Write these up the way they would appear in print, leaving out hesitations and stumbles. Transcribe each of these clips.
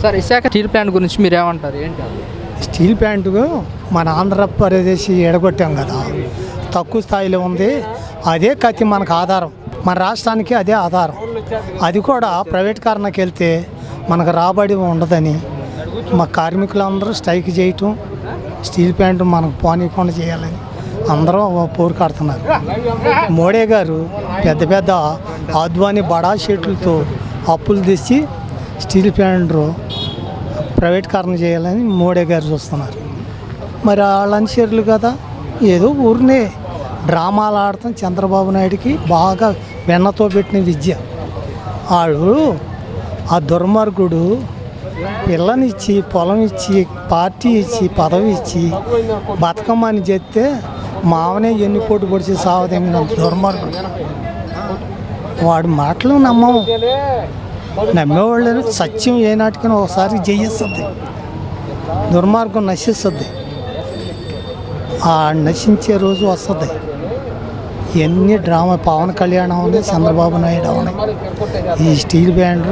Sir Visakha steel plant గురించి మీరు ఏమంటారు? ఏంటి స్టీల్ ప్లాంట్ మన ఆంధ్రప్రదేశ్ ఎడగొట్టాం కదా, తక్కువ స్థాయిలో ఉంది. అదే కత్తి మనకు ఆధారం, మన రాష్ట్రానికి అదే ఆధారం. అది కూడా ప్రైవేట్ కారణకి వెళ్తే మనకు రాబడి ఉండదని మా కార్మికులందరూ స్ట్రైక్ చేయటం, స్టీల్ ప్లాంట్ మనకు పోనీయకుండా చేయాలని అందరూ పోరుకాడుతున్నారు. మోడీ గారు పెద్ద పెద్ద ఆద్వాని బడా షెట్లతో అప్పులు తెచ్చి స్టీల్ ప్లాంట్ ప్రైవేట్ కారణం చేయాలని మోడీ గారు చూస్తున్నారు. మరి వాళ్ళ అనుచరులు కదా ఏదో ఊరినే డ్రామాలు ఆడతాం. చంద్రబాబు నాయుడికి బాగా వెన్నతో పెట్టిన విద్య. ఆడు ఆ దుర్మార్గుడు పిల్లనిచ్చి, పొలం ఇచ్చి, పార్టీ ఇచ్చి, పదవి ఇచ్చి బతుకమ్మని చెప్తే మావనే ఎన్ని పోటు పొడిచి సావదగిన దుర్మార్గుడు. వాడి మాటలు నమ్మేవాళ్ళు సత్యం ఏనాటికైనా ఒకసారి జయిస్తుంది, దుర్మార్గం నశిస్తుంది. ఆ నశించే రోజు వస్తుంది. ఎన్ని డ్రామా పవన్ కళ్యాణ్ అవునే, చంద్రబాబు నాయుడు అవునే, ఈ స్టీల్ ప్లాంట్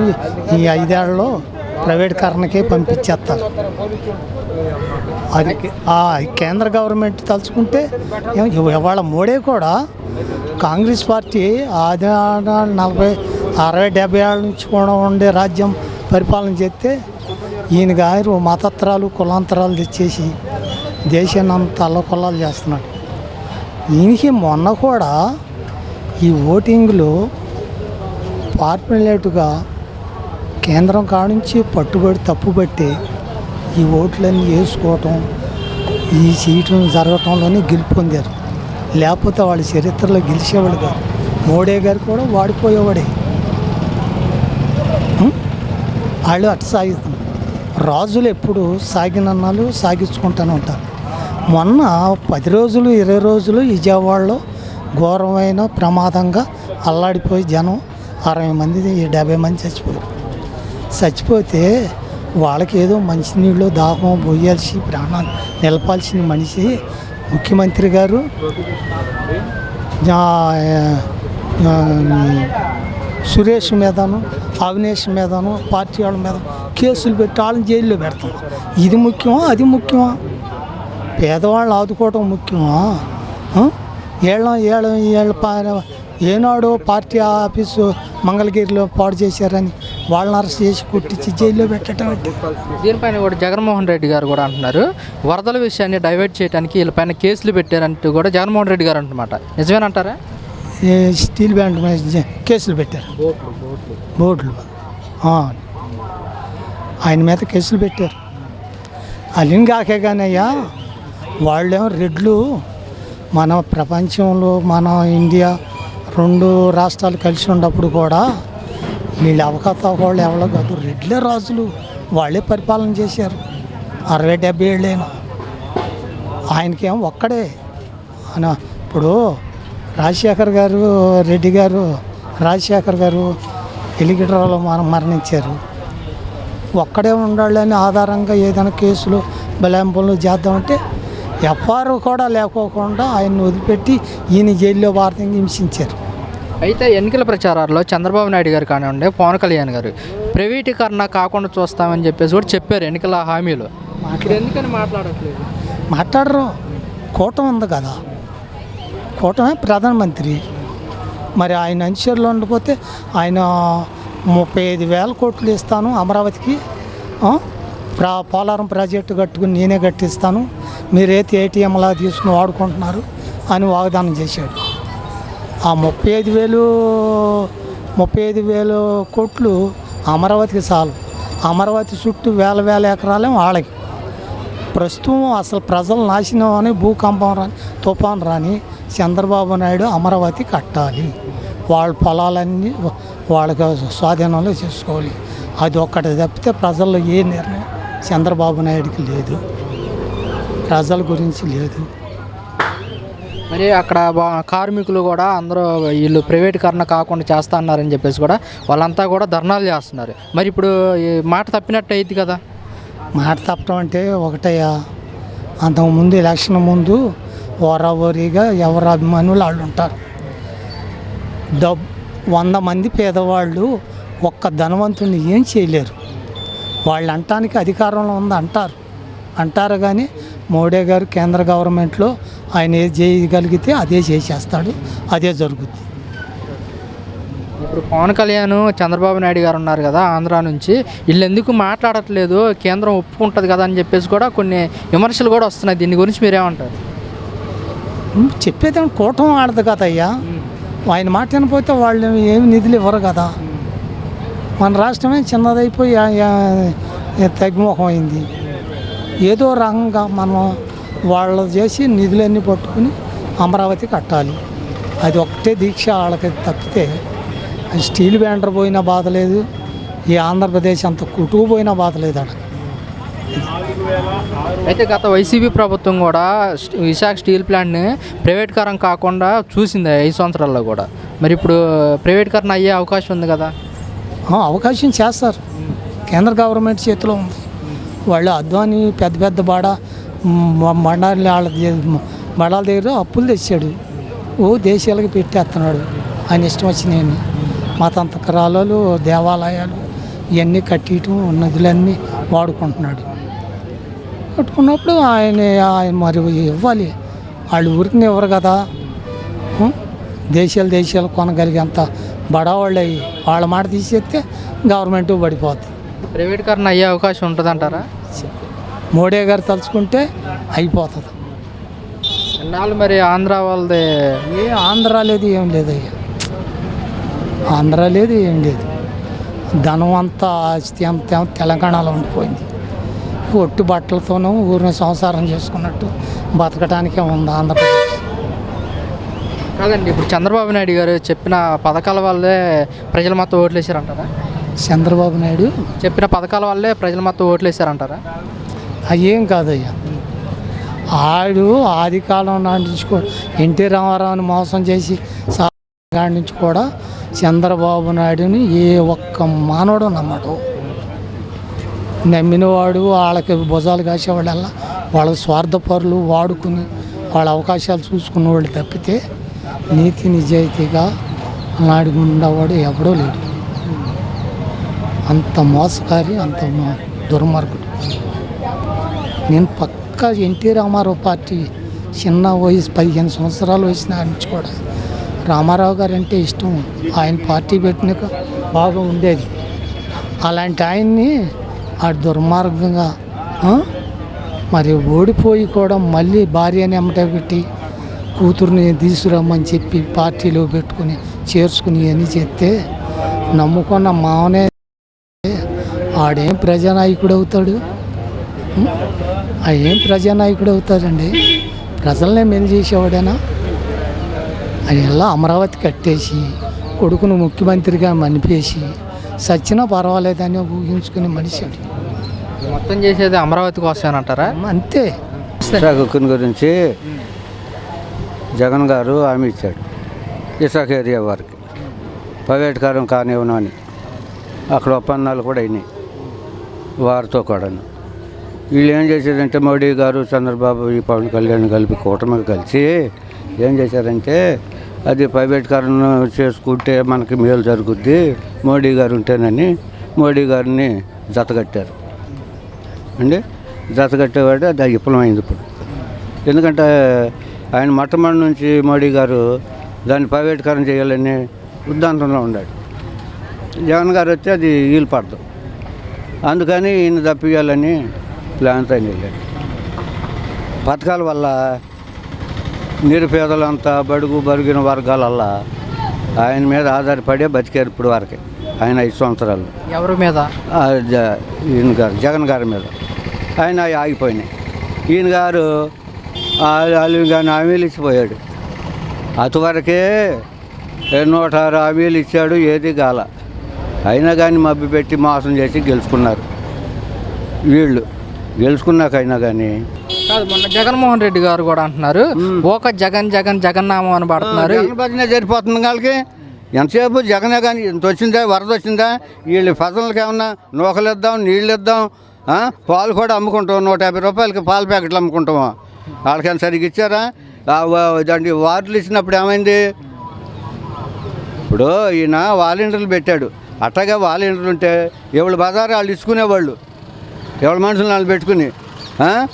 ఈ 5 ఏళ్లలో ప్రైవేట్ కారణకే పంపించేస్తారు. అది ఆ కేంద్ర గవర్నమెంట్ తలుచుకుంటే ఇవాళ మోడీ కూడా కాంగ్రెస్ పార్టీ 40, 60, 70 ఏళ్ళ నుంచి కూడా ఉండే రాజ్యం పరిపాలన చేస్తే ఈయన గారు మతత్రాలు, కులాంతరాలు తెచ్చేసి దేశాన్ని అంత అల్లకొల్లాలు చేస్తున్నాడు. ఈయనకి మొన్న కూడా ఈ ఓటింగ్లో ఫార్ములేటుగా కేంద్రం కానుంచి పట్టుబడి తప్పుబట్టి ఈ ఓట్లన్నీ వేసుకోవటం, ఈ సీట్లు జరగటంలోనే గెలుపు పొందారు. లేకపోతే వాళ్ళ చరిత్రలో గెలిచేవాడు కాదు. మోడీ గారు కూడా వాడిపోయేవాడే. వాళ్ళు అటు సాగిస్తున్నారు. రాజులు ఎప్పుడు సాగినన్నాలు సాగించుకుంటూనే ఉంటారు. మొన్న 10 రోజులు 20 రోజులు విజయవాడలో ఘోరమైన ప్రమాదంగా అల్లాడిపోయి జనం 60 మంది 70 మంది చచ్చిపోతే వాళ్ళకి ఏదో మంచినీళ్ళు దాహం పోయాల్సి ప్రాణాలు నిలపాల్సిన మనిషి ముఖ్యమంత్రి గారు సురేష్ మీదను, అవినేష్ మీదను, పార్టీ వాళ్ళ మీద కేసులు పెట్టి వాళ్ళని జైల్లో పెడతాం. ఇది ముఖ్యమా? అది ముఖ్యమా? పేదవాళ్ళని ఆదుకోవటం ముఖ్యమా? ఏనాడో పార్టీ ఆఫీసు మంగళగిరిలో పాడు చేశారని వాళ్ళని అరెస్ట్ చేసి కొట్టించి జైల్లో పెట్టడం. దీనిపైన కూడా జగన్మోహన్ రెడ్డి గారు కూడా అంటున్నారు, వరదల విషయాన్ని డైవర్ట్ చేయడానికి వీళ్ళపైన కేసులు పెట్టారంటూ కూడా జగన్మోహన్ రెడ్డి గారు అంటున్నమాట. నిజమేనంటారా? స్టీల్ ప్లాంట్ కేసులు పెట్టారు, బోర్డులు ఆయన మీద కేసులు పెట్టారు. అలింగాకే కానయ్యా వాళ్ళేమో రెడ్లు. మన ప్రపంచంలో మన ఇండియా 2 రాష్ట్రాలు కలిసి ఉన్నప్పుడు కూడా వీళ్ళు అవకతవకళ్ళు ఎవరో కాదు, రెడ్లే రాజులు. వాళ్ళే పరిపాలన చేశారు 60-70 ఏళ్ళైనా. ఆయనకేమో ఒక్కడే ఇప్పుడు రాజశేఖర్ గారు, రెడ్డి గారు, రాజశేఖర్ గారు ఎలిగిటర్లో మరణించారు. ఒక్కడే ఉండాలని ఆధారంగా ఏదైనా కేసులు బలాంపులు చేద్దామంటే ఎఫ్ఆర్ కూడా లేకోకుండా ఆయన్ని వదిలిపెట్టి ఈయన జైల్లో భారతంగా హింసించారు. అయితే ఎన్నికల ప్రచారాల్లో చంద్రబాబు నాయుడు గారు కానివ్వండి, పవన్ కళ్యాణ్ గారు ప్రైవేటీకరణ కాకుండా చూస్తామని చెప్పేసి కూడా చెప్పారు ఎన్నికల హామీలు. ఎందుకని మాట్లాడరు. కూటమి ఉంది కదా, కూటమి ప్రధానమంత్రి. మరి ఆయన అనుచరులు ఉండకపోతే ఆయన 35,000 కోట్లు ఇస్తాను అమరావతికి, పోలవరం ప్రాజెక్టు కట్టుకుని నేనే కట్టిస్తాను, మీరైతే ఏటీఎంలా తీసుకుని వాడుకుంటున్నారు అని వాగ్దానం చేశాడు. ఆ 35,000 కోట్లు అమరావతికి చాలు. అమరావతి చుట్టూ వేల ఎకరాలే వాళ్ళకి. ప్రస్తుతం అసలు ప్రజలు నాశనం అని, భూకంపం రాని, తుఫాన్ రాని చంద్రబాబు నాయుడు అమరావతి కట్టాలి. వాళ్ళ పొలాలన్నీ వాళ్ళకి స్వాధీనంలో చేసుకోవాలి. అది ఒక్కటి తప్పితే ప్రజల్లో ఏ నిర్ణయం చంద్రబాబు నాయుడికి లేదు, ప్రజల గురించి లేదు. మరి అక్కడ కార్మికులు కూడా అందరూ వీళ్ళు ప్రైవేటీకరణ కాకుండా చేస్తా అన్నారని చెప్పేసి కూడా వాళ్ళంతా కూడా ధర్నాలు చేస్తున్నారు. మరి ఇప్పుడు ఈ మాట తప్పినట్టు అయింది కదా. మాట తప్పడం అంటే ఒకటయ్యా, అంతకుముందు ఎలక్షన్ ముందు ఓరావోరీగా ఎవరు అభిమానులు వాళ్ళు ఉంటారు. 100 మంది పేదవాళ్ళు ఒక్క ధనవంతుని ఏం చేయలేరు. వాళ్ళు అంటానికి అధికారంలో ఉంది అంటారు కానీ మోడీ గారు కేంద్ర గవర్నమెంట్లో ఆయన ఏది చేయగలిగితే అదే చేసేస్తాడు, అదే జరుగుద్ది. ఇప్పుడు పవన్ కళ్యాణ్ చంద్రబాబు నాయుడు గారు ఉన్నారు కదా ఆంధ్ర నుంచి, వీళ్ళు ఎందుకు మాట్లాడట్లేదు, కేంద్రం ఒప్పుకుంటుంది కదా అని చెప్పేసి కూడా కొన్ని విమర్శలు కూడా వస్తున్నాయి. దీని గురించి మీరేమంటారు? చెప్పేదేమో కూటమి ఆడదు కదా అయ్యా, ఆయన మాట వినపోతే వాళ్ళు ఏమి నిధులు ఇవ్వరు కదా. మన రాష్ట్రమే చిన్నదైపోయి తగ్గుముఖం అయింది. ఏదో రకంగా మనం వాళ్ళు చేసి నిధులన్నీ పట్టుకుని అమరావతి కట్టాలి, అది ఒకటే దీక్ష వాళ్ళకి. తప్పితే స్టీల్ బ్యాండర్ పోయినా బాధ లేదు, ఈ ఆంధ్రప్రదేశ్ అంత కుట్టుకుపోయినా బాధ లేదు అక్కడ. అయితే గత వైసీపీ ప్రభుత్వం కూడా విశాఖ స్టీల్ ప్లాంట్ని ప్రైవేట్కరం కాకుండా చూసింది 5 సంవత్సరాల్లో కూడా. మరి ఇప్పుడు ప్రైవేట్కరణ అయ్యే అవకాశం ఉంది కదా? అవకాశం చేస్తారు, కేంద్ర గవర్నమెంట్ చేతిలో ఉంది. వాళ్ళు అద్వాని పెద్ద పెద్ద మండాలి బడాల దగ్గర అప్పులు తెచ్చాడు, దేశాలకు పెట్టేస్తున్నాడు ఆయన ఇష్టం వచ్చినాయని. మతాంతకరాలు, దేవాలయాలు ఇవన్నీ కట్టేయటం, నదులన్నీ వాడుకుంటున్నాడు. కట్టుకున్నప్పుడు ఆయన మరి ఇవ్వాలి, వాళ్ళు ఊరికి ఇవ్వరు కదా. దేశాలు కొనగలిగేంత బడావాళ్ళు అయ్యి వాళ్ళ మాట తీసేస్తే గవర్నమెంట్ పడిపోద్ది. ప్రైవేట్కరణ అయ్యే అవకాశం ఉంటుందంటారా? మోడీ గారు తలుచుకుంటే అయిపోతుంది. ఎన్నాళ్ళు మరి ఆంధ్ర వాళ్ళది ఆంధ్ర లేదు, ఏం లేదయ్యా, ఆంధ్ర లేదు, ఏం లేదు. ధనం అంతా ఆస్తి అంతా తెలంగాణలో ఉండిపోయింది. ఒట్టు బట్టలతోనూ ఊరిని సంసారం చేసుకున్నట్టు బతకటానికే ఉంది ఆంధ్రప్రదేశ్. కాదండి, ఇప్పుడు చంద్రబాబు నాయుడు గారు చెప్పిన పథకాల వల్లే ప్రజలు మొత్తం ఓట్లు వేసారంటారా? చంద్రబాబు నాయుడు చెప్పిన పథకాల వల్లే ప్రజలు మొత్తం ఓట్లు వేసారంటారా? అయ్యేం కాదయ్యా, ఆడు ఆది కాలం నాటి నుంచి కూడా ఎన్టీ రామారావుని మోసం చేసి కాడి నుంచి కూడా చంద్రబాబు నాయుడుని ఏ ఒక్క మానవుడు నమ్మడు. నమ్మినవాడు వాళ్ళకి భుజాలు కాసేవాళ్ళల్లా వాళ్ళ స్వార్థపరులు, వాడుకుని వాళ్ళ అవకాశాలు చూసుకున్న వాళ్ళు తప్పితే నీతి నిజాయితీగా నాడికి ఉండేవాడు ఎవడో లేడు. అంత మోసకారి, అంత దుర్మార్గుడు. నేను పక్కా ఎన్టీ రామారావు పార్టీ చిన్న వయసు 15 సంవత్సరాలు వయసు నుంచి కూడా రామారావు గారు అంటే ఇష్టం. ఆయన పార్టీ పెట్టినాక బాగా ఉండేది. అలాంటి ఆయన్ని ఆ దుర్మార్గంగా మరి ఓడిపోయి కూడా మళ్ళీ భార్యని ఎమ్మట పెట్టి కూతుర్ని తీసుకురమ్మని చెప్పి పార్టీలో పెట్టుకుని చేర్చుకుని ఇవన్నీ చేస్తే నమ్ముకున్న మావనే ఆడేం ప్రజానాయకుడు అవుతాడు? ఏం ప్రజానాయకుడు అవుతాడండి? ప్రజలనే మేలు చేసేవాడేనా? అది ఎలా అమరావతి కట్టేసి కొడుకును ముఖ్యమంత్రిగా మనిపేసి సచ్చినా పర్వాలేదని ఊహించుకునే మనిషి. మొత్తం చేసేది అమరావతి కోసమేనంటారా? అంతే. విశాఖ గురించి జగన్ గారు హామీ ఇచ్చాడు, విశాఖ ఏరియా వారికి ప్రైవేట్కారం కానివ్వను అని. అక్కడ ఒప్పందాలు కూడా అయినాయి వారితో కూడా. వీళ్ళు ఏం చేశారంటే మోడీ గారు, చంద్రబాబు, ఈ పవన్ కళ్యాణ్ కలిపి కూటమికి కలిసి ఏం చేశారంటే అది ప్రైవేట్కారం చేసుకుంటే మనకి మేలు జరుగుద్ది మోడీ గారు ఉంటేనని మోడీ గారిని జతగట్టారు అండి. జతగట్టేవాడు అది విఫలమైంది ఇప్పుడు. ఎందుకంటే ఆయన మొట్టమొదటి నుంచి మోడీ గారు దాన్ని ప్రైవేట్కారం చేయాలని ఉద్దాంతంలో ఉన్నాడు. జగన్ గారు వస్తే అది వీలు పడదు, అందుకని ఈయన తప్పియాలని ప్లాన్తో ఆయన వెళ్ళాడు. పథకాల వల్ల నిరుపేదలంతా బడుగు బరిగిన వర్గాలల్లా ఆయన మీద ఆధారపడే బతికారు ఇప్పుడు వరకు. ఆయన 5 సంవత్సరాలు ఎవరి మీద? ఈయన గారు జగన్ గారి మీద ఆయన ఆగిపోయినాయి. ఈయన గారు వాళ్ళు కానీ హామీలు ఇచ్చిపోయాడు. అటువరకే 106 హామీలు ఇచ్చాడు, ఏది కాల. అయినా కానీ మబ్బి పెట్టి మోసం చేసి గెలుచుకున్నారు. వీళ్ళు గెలుచుకున్నాకైనా కానీ కాదు, మొన్న జగన్మోహన్ రెడ్డి గారు కూడా అంటున్నారు ఓక జగన్ జగన్ జగన్నామం అని పడుతున్నారు. భజనే సరిపోతుంది వాళ్ళకి. ఎంతసేపు జగనే కానీ ఇంత వచ్చిందా, వరద వచ్చిందా, వీళ్ళు ఫసలకి ఏమన్నా నూకలు ఇద్దాం, నీళ్ళు ఇద్దాం, పాలు కూడా అమ్ముకుంటాం. 150 రూపాయలకి పాల ప్యాకెట్లు అమ్ముకుంటాము. వాళ్ళకైనా సరిగ్గా ఇచ్చారా? దాంట్లో వార్డులు ఇచ్చినప్పుడు ఏమైంది? ఇప్పుడు ఈయన వాలంటీర్లు పెట్టాడు. అట్టగా వాలంటీర్లు ఉంటే ఎవరు బజారు వాళ్ళు ఇచ్చుకునేవాళ్ళు. ఎవరి మనుషులు వాళ్ళు పెట్టుకుని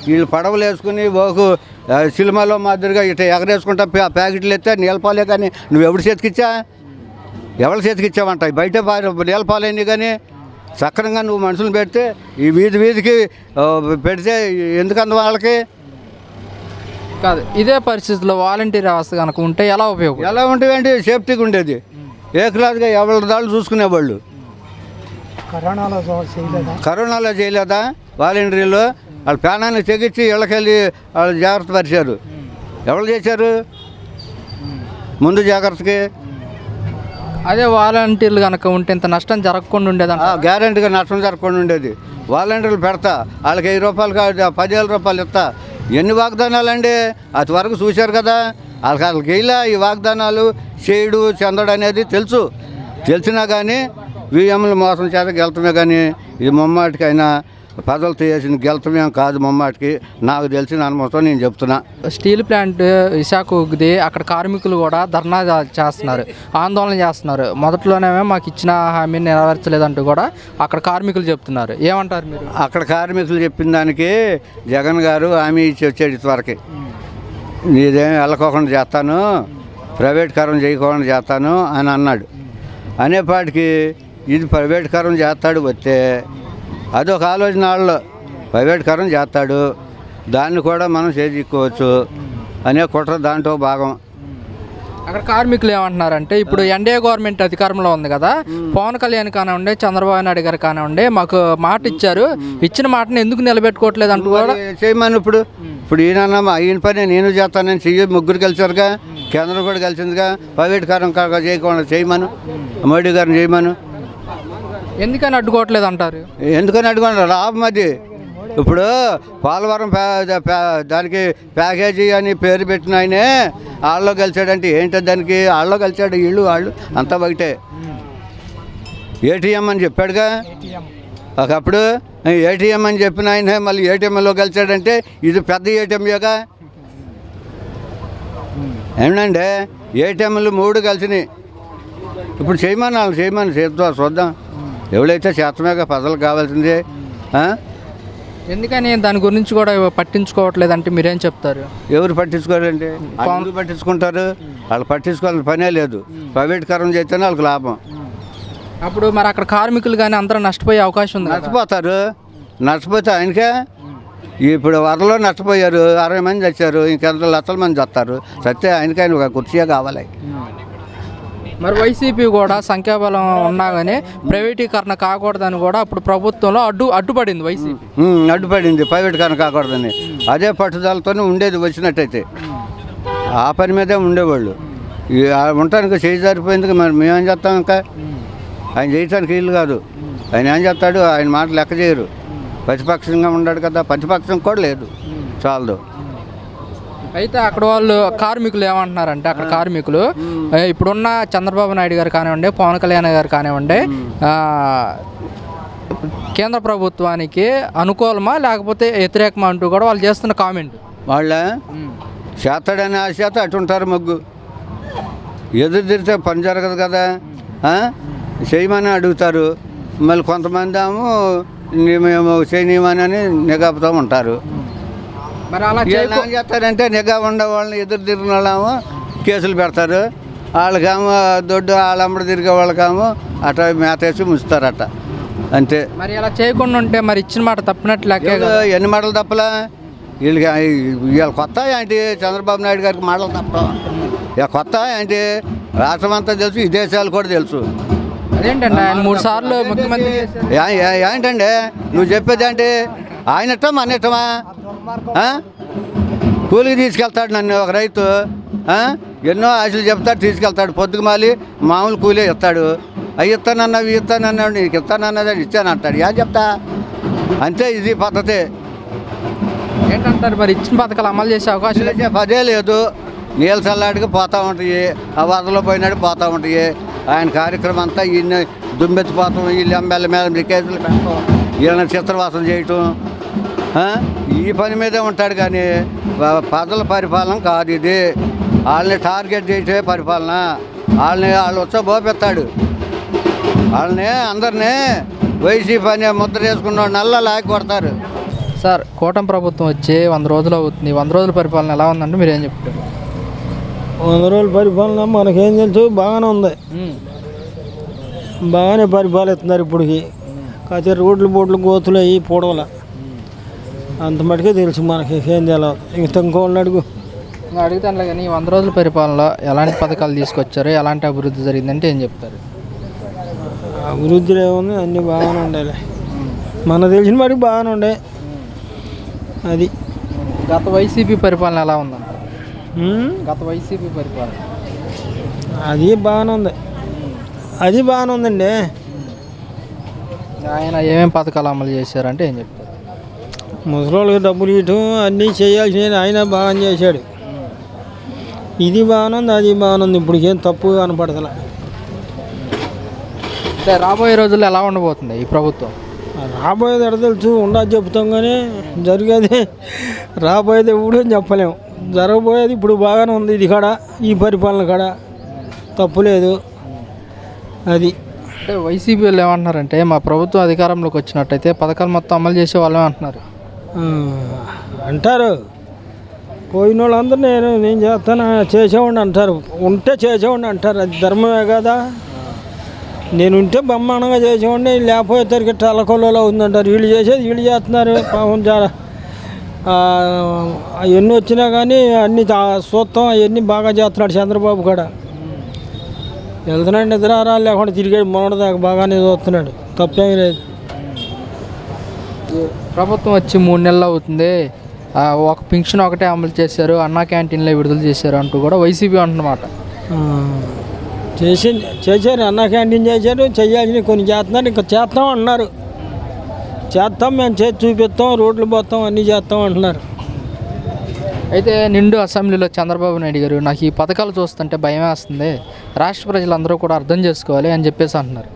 వీళ్ళు పడవలు వేసుకుని సినిమాలో మాదిరిగా ఇట్లా ఎగరేసుకుంటా ప్యాకెట్లు ఎత్తే నీళ్ళపాలే కానీ నువ్వు ఎవరి చేతికిచ్చా ఎవరి చేతికిచ్చావంట బయట నీళ్ళపాలేని కానీ సక్రంగా నువ్వు మనుషులు పెడితే ఈ వీధికి పెడితే ఎందుకంత వాళ్ళకి కాదు. ఇదే పరిస్థితుల్లో వాలంటీర్ వ్యవస్థ కనుక ఉంటే ఎలా ఉపయోగం? ఎలా ఉండేవంటే సేఫ్టీగా ఉండేది, ఏ క్లాస్గా ఎవరి దాళ్ళు చూసుకునేవాళ్ళు. కరోనాలో చేయలేదా వాలంటీర్లు? వాళ్ళ ప్రాణాన్ని తెగించి ఇళ్ళకెళ్ళి వాళ్ళు జాగ్రత్త పరిచారు. ఎవరు చేశారు ముందు జాగ్రత్తకి? అదే వాలంటీర్లు కనుక ఉంటే ఇంత నష్టం జరగకుండా ఉండేది. గ్యారెంటీగా నష్టం జరగకుండా ఉండేది. వాలంటీర్లు పెడతా, వాళ్ళకి 1000 రూపాయలు కాదు 10,000 రూపాయలు ఇస్తా. ఎన్ని వాగ్దానాలండి అది వరకు చూశారు కదా. వాళ్ళకి ఇలా ఈ వాగ్దానాలు చేయడు చెందడు అనేది తెలిసినా కానీ వీఎంలు మోసం చేత గెలతమే. కానీ ఇది ముమ్మాటికైనా ప్రజలతో చేసిన గెలతమేం కాదు. ముమ్మాటికి నాకు తెలిసిన అనుభవంతో నేను చెప్తున్నా. స్టీల్ ప్లాంట్ విశాఖది అక్కడ కార్మికులు కూడా ధర్నా చేస్తున్నారు, ఆందోళన చేస్తున్నారు. మొదట్లోనేమో మాకు ఇచ్చిన హామీని నెరవేర్చలేదంటూ కూడా అక్కడ కార్మికులు చెప్తున్నారు. ఏమంటారు మీరు? అక్కడ కార్మికులు చెప్పిన దానికి జగన్ గారు హామీ ఇచ్చి వచ్చాడు ఇంతవరకు. నీదేం వెళ్ళకోకుండా చేస్తాను, ప్రైవేట్ కారం చేయకుండా చేస్తాను అని అన్నాడు. అనేపాటికి ఇది ప్రైవేట్ కారం చేస్తాడు వస్తే అదొక ఆలోచన వాళ్ళు. ప్రైవేట్ కారం చేస్తాడు, దాన్ని కూడా మనం చేజిక్కోవచ్చు అనే కుట్ర దాంట్లో భాగం. అక్కడ కార్మికులు ఏమంటున్నారంటే ఇప్పుడు ఎన్డీఏ గవర్నమెంట్ అధికారంలో ఉంది కదా, పవన్ కళ్యాణ్ కానివ్వండి చంద్రబాబు నాయుడు గారు కానివ్వండి మాకు మాట ఇచ్చారు, ఇచ్చిన మాటను ఎందుకు నిలబెట్టుకోవట్లేదు అంటూ కూడా చేయమని ఇప్పుడు ఈయన పని నేను చేస్తానని ముగ్గురు కలిసారుగా, కేంద్రం కూడా కలిసిందిగా. ప్రైవేట్ కారం చేయకుండా చేయమను, మోడీ గారిని చేయమను. ఎందుకని అడ్డుకోవట్లేదు అంటారు? ఎందుకని అడ్డుకోండి లాభం అది. ఇప్పుడు పోలవరం దానికి ప్యాకేజీ అని పేరు పెట్టిన ఆయనే వాళ్ళలో కలిసాడంటే ఏంటి దానికి? వాళ్ళలో కలిసాడు, వాళ్ళు అంతా ఒకటే. ఏటీఎం అని చెప్పాడుగా ఒకప్పుడు. ఏటీఎం అని చెప్పిన ఆయనే మళ్ళీ ఏటీఎంలో కలిసాడంటే ఇది పెద్ద ఏటీఎంగా ఏమండి? ఏటీఎంలు 3 కలిసినాయి. ఇప్పుడు చేయమని చూద్దాం. ఎవరైతే చేతమేగా ప్రజలకు కావాల్సిందే. ఎందుకని దాని గురించి కూడా పట్టించుకోవట్లేదు అంటే మీరేం చెప్తారు? ఎవరు పట్టించుకోవాలంటే వాళ్ళు పట్టించుకుంటారు, వాళ్ళు పట్టించుకోవాల్సిన పనే లేదు. ప్రైవేట్ కారం చేస్తేనే వాళ్ళకి లాభం. అప్పుడు మరి అక్కడ కార్మికులు కానీ అందరూ నష్టపోయే అవకాశం ఉంది. నష్టపోతే ఆయనకే. ఇప్పుడు వరలో నష్టపోయారు, 60 మంది చచ్చారు, ఇంకెంత లక్షల మంది చస్తారు. చస్తే ఆయనకైనా ఒక కుర్చీగా కావాలి. మరి వైసీపీ కూడా సంఖ్యాబలం ఉన్నా కానీ ప్రైవేటీకరణ కాకూడదని కూడా అప్పుడు ప్రభుత్వంలో అడ్డుపడింది వైసీపీ. అడ్డుపడింది ప్రైవేట్ కారం కాకూడదని. అదే పట్టుదలతోనే ఉండేది. వచ్చినట్టయితే ఆ పని మీదే ఉండేవాళ్ళు. ఉండటానికి చేయి జారిపోయింది. మరి మేమేం చేస్తాం? ఇంకా ఆయన చేయటానికి వీళ్ళు కాదు. ఆయన ఏం చేస్తాడు? ఆయన మాట లెక్క చేయరు. ప్రతిపక్షంగా ఉన్నాడు కదా, ప్రతిపక్షం కూడా లేదు, చాలదు. అయితే అక్కడ వాళ్ళు కార్మికులు ఏమంటున్నారంటే అక్కడ కార్మికులు ఇప్పుడున్న చంద్రబాబు నాయుడు గారు కానివ్వండి పవన్ కళ్యాణ్ గారు కానివ్వండి కేంద్ర ప్రభుత్వానికి అనుకూలమా లేకపోతే వ్యతిరేకమా అంటూ కూడా వాళ్ళు చేస్తున్న కామెంట్. వాళ్ళ చేస్తాడని ఆ చేత అటుంటారు. మొగ్గు ఎదురు తిరిగితే పని జరగదు కదా, చేయమని అడుగుతారు. మళ్ళీ కొంతమంది ఏమో మేము చేయమని నిఘాపుతూ ఉంటారు. మరి అలా ఏం చేస్తారంటే నిఘా ఉండే వాళ్ళని ఎదురు తిరిగిన వాళ్ళేమో కేసులు పెడతారు. వాళ్ళకేమో దొడ్డు వాళ్ళంబడి తిరిగే వాళ్ళకేమో అట్లా మేతేసి ముంచుతారట, అంతే. మరి అలా చేయకుండా ఉంటే మరి ఇచ్చిన మాట తప్పినట్లే. ఎన్ని మాటలు తప్పలా? వీళ్ళ కొత్త ఏంటి? చంద్రబాబు నాయుడు గారికి మాటలు తప్ప ఇక కొత్త ఏంటి? రాష్ట్రం అంతా తెలుసు, ఈ దేశాలు కూడా తెలుసు. అదేంటండి ఆయన 3 సార్లు ముఖ్యమంత్రి. ఏంటండి నువ్వు చెప్పేది ఏంటి? ఆయన ఇష్టం మన ఇష్టమా? కూలికి తీసుకెళ్తాడు నన్ను ఒక రైతు. ఎన్నో ఆశలు చెప్తాడు, తీసుకెళ్తాడు. పొద్దుకు మాలి మామూలు కూలీ ఇస్తాడు. అవి ఇస్తానన్నాడు, నీకు ఇస్తానన్నది ఇచ్చానంటాడు. ఏం చెప్తా? అంతే, ఇది పద్ధతి. ఏంటంటారు మరి ఇచ్చిన పథకాలు అమలు చేసే అవకాశం పదే లేదు. నీళ్ళ చల్లాడికి పోతూ ఉంటాయి, ఆ వరదలో పోయినాడు పోతూ ఉంటాయి. ఆయన కార్యక్రమం అంతా ఈయన దుమ్మెత్తిపోతాం, వీళ్ళు ఎమ్మెల్యే మీద కేసులు పెడతాం, వీళ్ళని చిత్రవాసం చేయటం, ఈ పని మీదే ఉంటాడు. కానీ ప్రజల పరిపాలన కాదు ఇది. వాళ్ళని టార్గెట్ చేసే పరిపాలన. వాళ్ళు వచ్చా బోపెత్తాడు. వాళ్ళని అందరినీ వైసీపీ అనే ముద్ర వేసుకున్న నల్ల లాగి కొడతారు. సార్ కూటమి ప్రభుత్వం వచ్చి 100 రోజులు అవుతుంది. 100 రోజుల పరిపాలన ఎలా ఉందంటే మీరు ఏం చెప్తారు? 100 రోజుల పరిపాలన మనకేం తెలుసు, బాగానే ఉంది. బాగానే పరిపాలిస్తున్నారు ఇప్పటికి. కాకపోతే రోడ్లు బోట్లు గోతులు అయ్యి పొడవల అంత మటుకే తెలుసు మనకి, ఏం తెలియదు. ఇంక ఇంకోళ్ళని అడుగు. ఇంకా అడుగుతాను కానీ 100 రోజుల పరిపాలనలో ఎలాంటి పథకాలు తీసుకొచ్చారు, ఎలాంటి అభివృద్ధి జరిగిందంటే ఏం చెప్తారు? అభివృద్ధిలో ఏముంది, అన్నీ బాగానే ఉండాలి. మన తెలిసిన మటుకు బాగానే ఉండే. అది గత వైసీపీ పరిపాలన ఎలా ఉందంట? గత వైసీపీ పరిపాలన అది బాగానే ఉంది. అది బాగానే ఉందండి. ఆయన ఏమేం పథకాలు అమలు చేశారంటే ఏం చెప్తారు? ముసలోళ్ళకి డబ్బులు ఇవ్వటం అన్నీ చేయాల్సినవి ఆయన బాగా చేశాడు. ఇది బాగానే ఉంది, అది బాగానే ఉంది. ఇప్పుడు ఏం తప్పు కనపడతలే. అంటే రాబోయే రోజుల్లో ఎలా ఉండబోతుంది ఈ ప్రభుత్వం? రాబోయేది ఎడ తెలుసు, ఉండదు చెప్తాం కానీ జరిగేది రాబోయేది ఎప్పుడూ చెప్పలేము. జరగబోయేది ఇప్పుడు బాగానే ఉంది. ఇది కాడ ఈ పరిపాలన కాడ తప్పు లేదు. అది అంటే వైసీపీ వాళ్ళు ఏమంటున్నారంటే మా ప్రభుత్వం అధికారంలోకి వచ్చినట్టయితే పథకాలు మొత్తం అమలు చేసే వాళ్ళమే అంటున్నారు. అంటారు. పోయిన వాళ్ళందరూ నేను చేస్తాను చేసేవాడిని అంటారు. ఉంటే చేసేవాడిని అంటారు. అది ధర్మమే కదా. నేను ఉంటే బ్రహ్మాండంగా చేసేవాడిని, లేకపోతే తలకొల్లలో ఉందంటారు. వీళ్ళు చేసేది వీళ్ళు చేస్తున్నారు. పాపం చాలా ఎన్ని వచ్చినా కానీ అన్ని చూస్తాం. అవన్నీ బాగా చేస్తున్నాడు చంద్రబాబు కూడా. వెళ్తున్నాడు, నిద్ర లేకుండా తిరిగాడు మొన్నటిదాకా. బాగానే చూస్తున్నాడు, తప్పేమీ లేదు. ప్రభుత్వం వచ్చి 3 నెలలు అవుతుంది. ఒక పింఛన్ ఒకటే అమలు చేశారు, అన్నా క్యాంటీన్లో విడుదల చేశారు అంటూ కూడా వైసీపీ అంటున్నమాట. చేశారు, అన్నా క్యాంటీన్ చేశారు. చేయాల్సినవి కొన్ని చేస్తున్నారు. ఇంకా చేస్తాం అంటున్నారు. చేస్తాం, మేము చేసి చూపిస్తాం, రోడ్లు పోతాం, అన్నీ చేస్తాం అంటున్నారు. అయితే నిండు అసెంబ్లీలో చంద్రబాబు నాయుడు గారు నాకు ఈ పథకాలు చూస్తుంటే భయం వేస్తుంది, రాష్ట్ర ప్రజలందరూ కూడా అర్థం చేసుకోవాలి అని చెప్పేసి అంటున్నారు.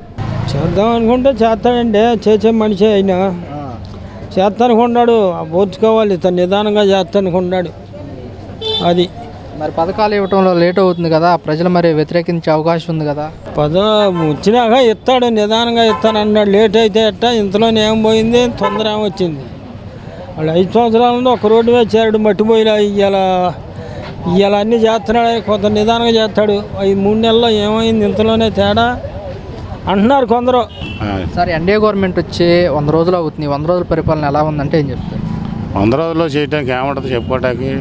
చేద్దాం అనుకుంటే చేస్తాడండి. చేసే మనిషి అయినా చేస్తానుకున్నాడు. పోర్చుకోవాలి, తను నిదానంగా చేస్తానుకున్నాడు. అది మరి పథకాలు ఇవ్వడంలో లేట్ అవుతుంది కదా, ప్రజలు మరి వ్యతిరేకించే అవకాశం ఉంది కదా. వచ్చినాక ఇస్తాడు, నిదానంగా ఇస్తాను అన్నాడు. లేట్ అయితే ఎట్ట, ఇంతలోనే ఏం పోయింది, తొందర ఏమొచ్చింది. వాళ్ళు 5 సంవత్సరాల ఒక రోడ్డు మీద చేరాడు, మట్టిపోయిలా. ఇవాళ అన్నీ చేస్తున్నాడు, కొంత నిదానంగా చేస్తాడు. 3 నెలల్లో ఏమైంది, ఇంతలోనే తేడా అంటున్నారు కొందరు. సార్ ఎన్డీఏ గవర్నమెంట్ వచ్చి 100 రోజులు అవుతుంది. 100 రోజుల పరిపాలన ఎలా ఉందంటే ఏం చెప్తారు? 100 రోజుల్లో చేయటానికి ఏమంటుంది చెప్పుకోవటానికి?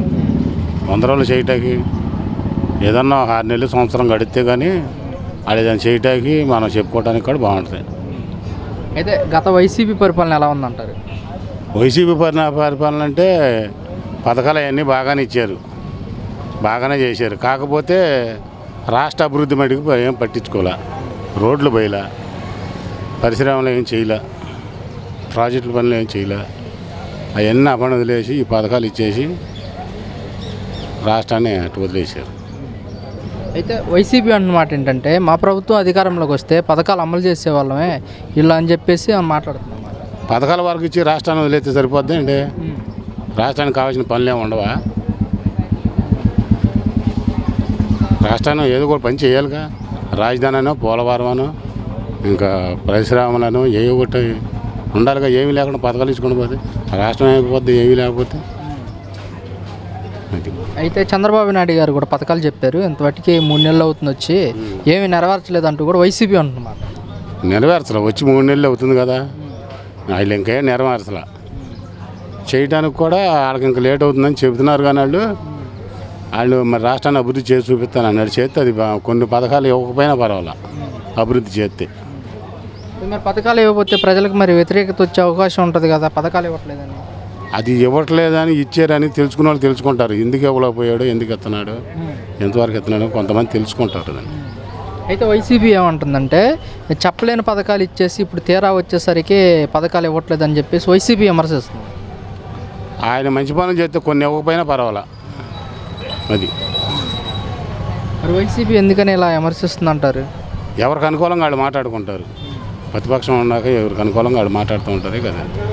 100 రోజులు చేయటానికి ఏదన్నా 6 నెలలు సంవత్సరం గడిస్తే కానీ అది దాన్ని చేయటానికి మనం చెప్పుకోవడానికి కూడా బాగుంటుంది. అయితే గత వైసీపీ పరిపాలన ఎలా ఉందంటారు? వైసీపీ పరిపాలన అంటే పథకాలు అవన్నీ బాగానే ఇచ్చారు, బాగానే చేశారు. కాకపోతే రాష్ట్ర అభివృద్ధి మటుకు ఏం పట్టించుకోలే. రోడ్లు పోయలే, పరిశ్రమలు ఏం చేయలే, ప్రాజెక్టుల పనులు ఏం చేయలే. అవన్నీ అపణ వదిలేసి ఈ పథకాలు ఇచ్చేసి రాష్ట్రాన్ని అటు వదిలేశారు. అయితే వైసీపీ అన్నమాట ఏంటంటే మా ప్రభుత్వం అధికారంలోకి వస్తే పథకాలు అమలు చేసే వాళ్ళమే ఇలా అని చెప్పేసి మాట్లాడుతున్నాం. పథకాల వరకు ఇచ్చి రాష్ట్రాన్ని వదిలేస్తే సరిపోద్ది అండి. రాష్ట్రానికి కావాల్సిన పనులు ఏమి ఉండవా? రాష్ట్రాన్ని ఏదో కూడా పని చేయాలిగా. రాజధాని అనో, పోలవరం అనో, ఇంకా పరిశ్రమలను ఏవి ఒకటి ఉండాలిగా. ఏమీ లేకుండా పథకాలు ఇచ్చుకొని పోతే రాష్ట్రం అయిపోద్ది, ఏమీ లేకపోతే. అయితే చంద్రబాబు నాయుడు గారు కూడా పథకాలు చెప్పారు, ఇంతవరకు 3 నెలలు అవుతుంది వచ్చి ఏమీ నెరవేర్చలేదు అంటూ కూడా వైసీపీ అంటున్నమాట. నెరవేర్చలే, వచ్చి 3 నెలలు అవుతుంది కదా. వాళ్ళు ఇంకేం నెరవేర్చలే. చేయడానికి కూడా వాళ్ళకి ఇంకా లేట్ అవుతుందని చెబుతున్నారు. కానీ వాళ్ళు మరి రాష్ట్రాన్ని అభివృద్ధి చేసి చూపిస్తాను అన్నాడు. చేస్తే అది కొన్ని పథకాలు ఇవ్వకపోయినా పర్వాలా, అభివృద్ధి చేస్తే. మరి పథకాలు ఇవ్వకపోతే ప్రజలకు మరి వ్యతిరేకత వచ్చే అవకాశం ఉంటుంది కదా, పథకాలు ఇవ్వట్లేదని. అది ఇవ్వట్లేదని ఇచ్చారని తెలుసుకున్న వాళ్ళు తెలుసుకుంటారు. ఎందుకు ఇవ్వలేకపోయాడు, ఎందుకు ఎత్తున్నాడు, ఎంతవరకు ఎత్తున్నాడు కొంతమంది తెలుసుకుంటారు. దాన్ని అయితే వైసీపీ ఏమంటుందంటే చెప్పలేని పథకాలు ఇచ్చేసి ఇప్పుడు తీరా వచ్చేసరికి పథకాలు ఇవ్వట్లేదని చెప్పేసి వైసీపీ విమర్శిస్తుంది. ఆయన మంచి పనులు చేస్తే కొన్ని ఇవ్వకపోయినా పర్వాలా. అది మరి వైసీపీ ఎందుకని ఇలా విమర్శిస్తుంది అంటారు? ఎవరికి అనుకూలంగా వాళ్ళు మాట్లాడుకుంటారు. ప్రతిపక్షం ఉన్నాక ఎవరికి అనుకూలంగా వాళ్ళు మాట్లాడుతూ ఉంటారు కదా.